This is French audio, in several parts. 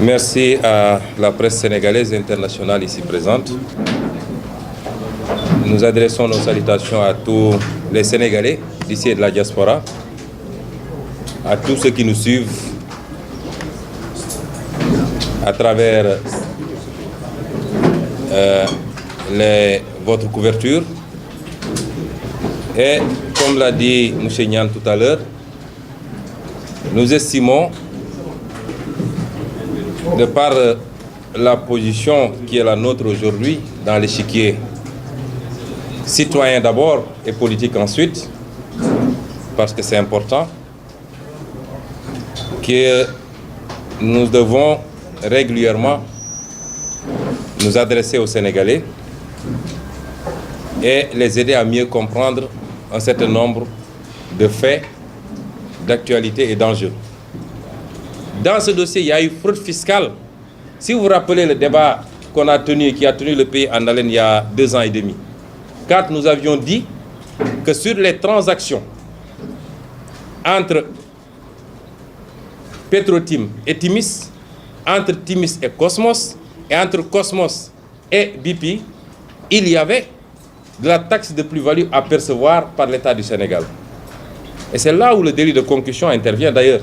Merci à la presse sénégalaise et internationale ici présente. Nous adressons nos salutations à tous les Sénégalais d'ici et de la diaspora, à tous ceux qui nous suivent à travers votre couverture. Et comme l'a dit M. Nian tout à l'heure, nous estimons, de par la position qui est la nôtre aujourd'hui dans l'échiquier citoyen d'abord et politique ensuite, parce que c'est important, que nous devons régulièrement nous adresser aux Sénégalais et les aider à mieux comprendre un certain nombre de faits, d'actualités et d'enjeux. Dans ce dossier, il y a eu fraude fiscale. Si vous vous rappelez le débat qu'on a tenu et qui a tenu le pays en haleine il y a 2 ans et demi, quand nous avions dit que sur les transactions entre Petrotim et Timis, entre Timis et Cosmos, et entre Cosmos et BP, il y avait de la taxe de plus-value à percevoir par l'État du Sénégal. Et c'est là où le délit de concussion intervient d'ailleurs.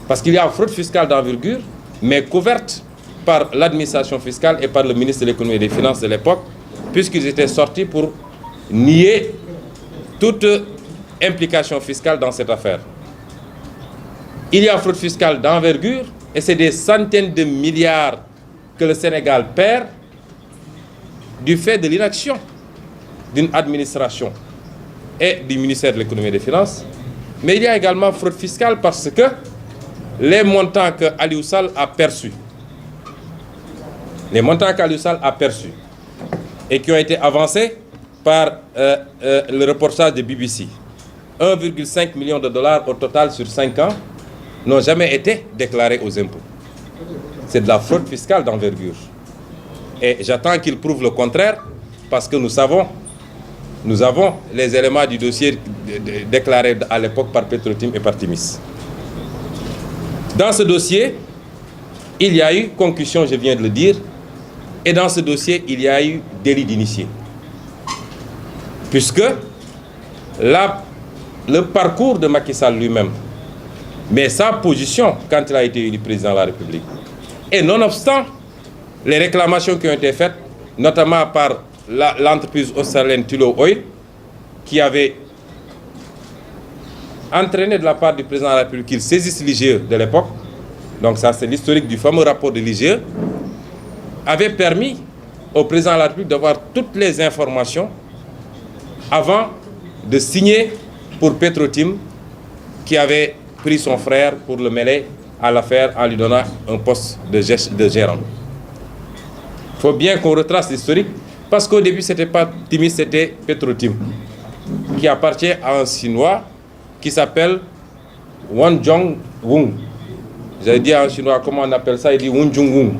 Parce qu'il y a fraude fiscale d'envergure, mais couverte par l'administration fiscale et par le ministre de l'économie et des finances de l'époque, puisqu'ils étaient sortis pour nier toute implication fiscale dans cette affaire. Il y a fraude fiscale d'envergure, et c'est des centaines de milliards que le Sénégal perd du fait de l'inaction d'une administration et du ministère de l'économie et des finances. Mais il y a également fraude fiscale parce que les montants que Aliou Sall a perçus, et qui ont été avancés par le reportage de BBC, 1,5 million de dollars au total sur 5 ans, n'ont jamais été déclarés aux impôts. C'est de la fraude fiscale d'envergure. Et j'attends qu'il prouve le contraire, parce que nous avons les éléments du dossier déclarés à l'époque par Petrotim et par Timis. Dans ce dossier, il y a eu concussion, je viens de le dire, et dans ce dossier, il y a eu délit d'initié. Puisque le parcours de Macky Sall lui-même, mais sa position quand il a été élu président de la République, et nonobstant les réclamations qui ont été faites, notamment par l'entreprise australienne Tullow Oil, qui avait entraîné de la part du président de la République qu'il saisisse l'IGE de l'époque, donc ça c'est l'historique du fameux rapport de l'IGE, avait permis au président de la République d'avoir toutes les informations avant de signer pour Petrotim, qui avait pris son frère pour le mêler à l'affaire en lui donnant un poste de gérant. Il faut bien qu'on retrace l'historique, parce qu'au début c'était pas Timis, c'était Petrotim, qui appartient à un Chinois qui s'appelle Won Jong-wung. J'allais dire en chinois, comment on appelle ça? Il dit Won Jong-wung.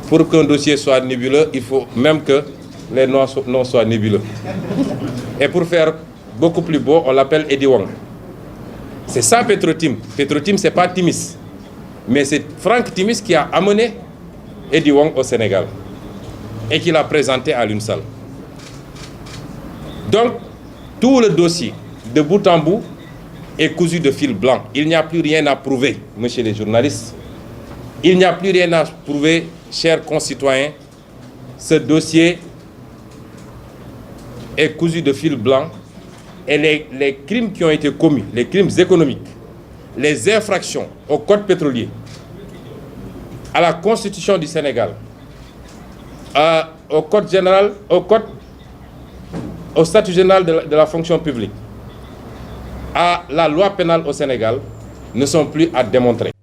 Pour qu'un dossier soit nébuleux, il faut même que les noms soient nébuleux. Et pour faire beaucoup plus beau, on l'appelle Eddie Wong. C'est ça Petrotim. Petrotim, c'est pas Timis. Mais c'est Franck Timis qui a amené Eddie Wong au Sénégal et qui l'a présenté à l'UNSAL. Donc, tout le dossier, de bout en bout, est cousu de fil blanc. Il n'y a plus rien à prouver, messieurs les journalistes. Il n'y a plus rien à prouver, chers concitoyens. Ce dossier est cousu de fil blanc. Et les crimes qui ont été commis, les crimes économiques, les infractions au code pétrolier, à la Constitution du Sénégal, au code général, au statut général de la fonction publique, à la loi pénale au Sénégal, ne sont plus à démontrer.